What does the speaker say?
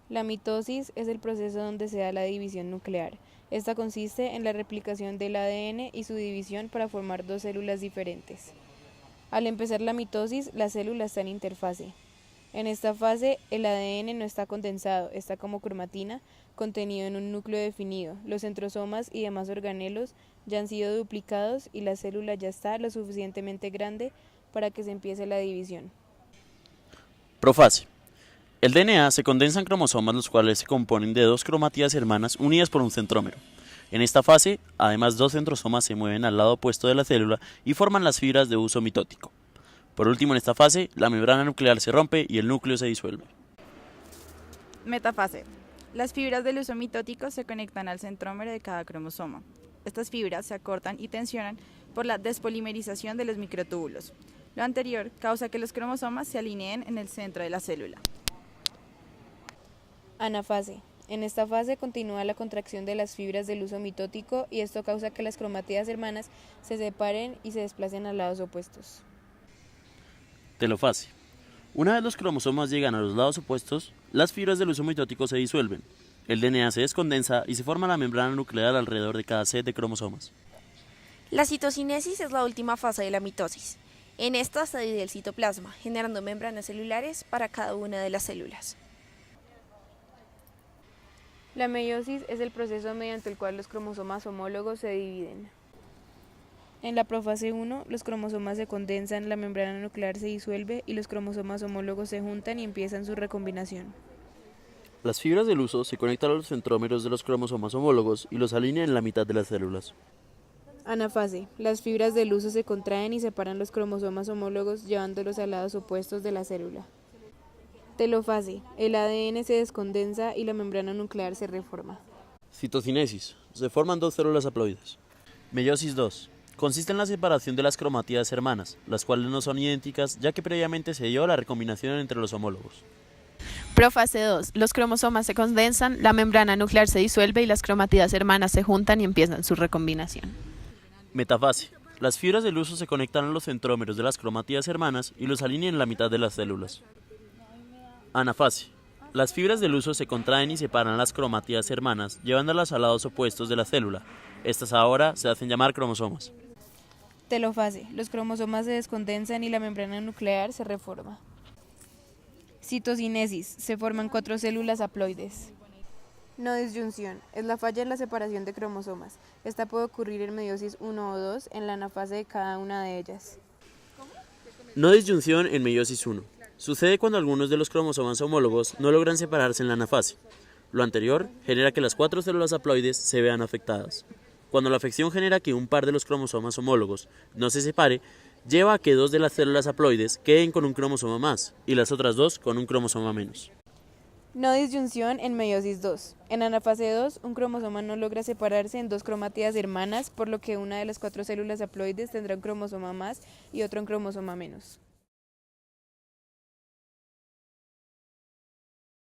La mitosis es el proceso donde se da la división nuclear. Esta consiste en la replicación del ADN y su división para formar dos células diferentes. Al empezar la mitosis, la célula está en interfase. En esta fase, el ADN no está condensado, está como cromatina, contenido en un núcleo definido. Los centrosomas y demás organelos ya han sido duplicados y la célula ya está lo suficientemente grande para que se empiece la división. Profase. El DNA se condensa en cromosomas, los cuales se componen de dos cromatías hermanas unidas por un centrómero. En esta fase, además, dos centrosomas se mueven al lado opuesto de la célula y forman las fibras de uso mitótico. Por último, en esta fase, la membrana nuclear se rompe y el núcleo se disuelve. Metafase. Las fibras del uso mitótico se conectan al centrómero de cada cromosoma. Estas fibras se acortan y tensionan por la despolimerización de los microtúbulos. Lo anterior causa que los cromosomas se alineen en el centro de la célula. Anafase. En esta fase continúa la contracción de las fibras del uso mitótico y esto causa que las cromatías hermanas se separen y se desplacen a lados opuestos. Telofase. Una vez los cromosomas llegan a los lados opuestos, las fibras del uso mitótico se disuelven. El DNA se descondensa y se forma la membrana nuclear alrededor de cada set de cromosomas. La citocinesis es la última fase de la mitosis. En esta se divide el citoplasma, generando membranas celulares para cada una de las células. La meiosis es el proceso mediante el cual los cromosomas homólogos se dividen. En la profase 1, los cromosomas se condensan, la membrana nuclear se disuelve y los cromosomas homólogos se juntan y empiezan su recombinación. Las fibras del uso se conectan a los centrómeros de los cromosomas homólogos y los alinean en la mitad de las células. Anafase. Las fibras del uso se contraen y separan los cromosomas homólogos llevándolos a lados opuestos de la célula. Telofase. El ADN se descondensa y la membrana nuclear se reforma. Citocinesis. Se forman dos células haploides. Meiosis 2. Consiste en la separación de las cromatías hermanas, las cuales no son idénticas ya que previamente se dio la recombinación entre los homólogos. Profase 2. Los cromosomas se condensan, la membrana nuclear se disuelve y las cromatídas hermanas se juntan y empiezan su recombinación. Metafase. Las fibras del uso se conectan a los centrómeros de las cromatídas hermanas y los alinean en la mitad de las células. Anafase. Las fibras del uso se contraen y separan las cromatídas hermanas, llevándolas a lados opuestos de la célula. Estas ahora se hacen llamar cromosomas. Telofase. Los cromosomas se descondensan y la membrana nuclear se reforma. Citocinesis. Se forman 4 células haploides. No disyunción. Es la falla en la separación de cromosomas. Esta puede ocurrir en meiosis 1 o 2 en la anafase de cada una de ellas. No disyunción en meiosis 1. Sucede cuando algunos de los cromosomas homólogos no logran separarse en la anafase. Lo anterior genera que las 4 células haploides se vean afectadas. Cuando la afección genera que un par de los cromosomas homólogos no se separe, lleva a que 2 de las células haploides queden con un cromosoma más y las otras 2 con un cromosoma menos. No disyunción en meiosis 2. En anafase 2, un cromosoma no logra separarse en 2 cromatías hermanas, por lo que una de las 4 células haploides tendrá un cromosoma más y otro un cromosoma menos.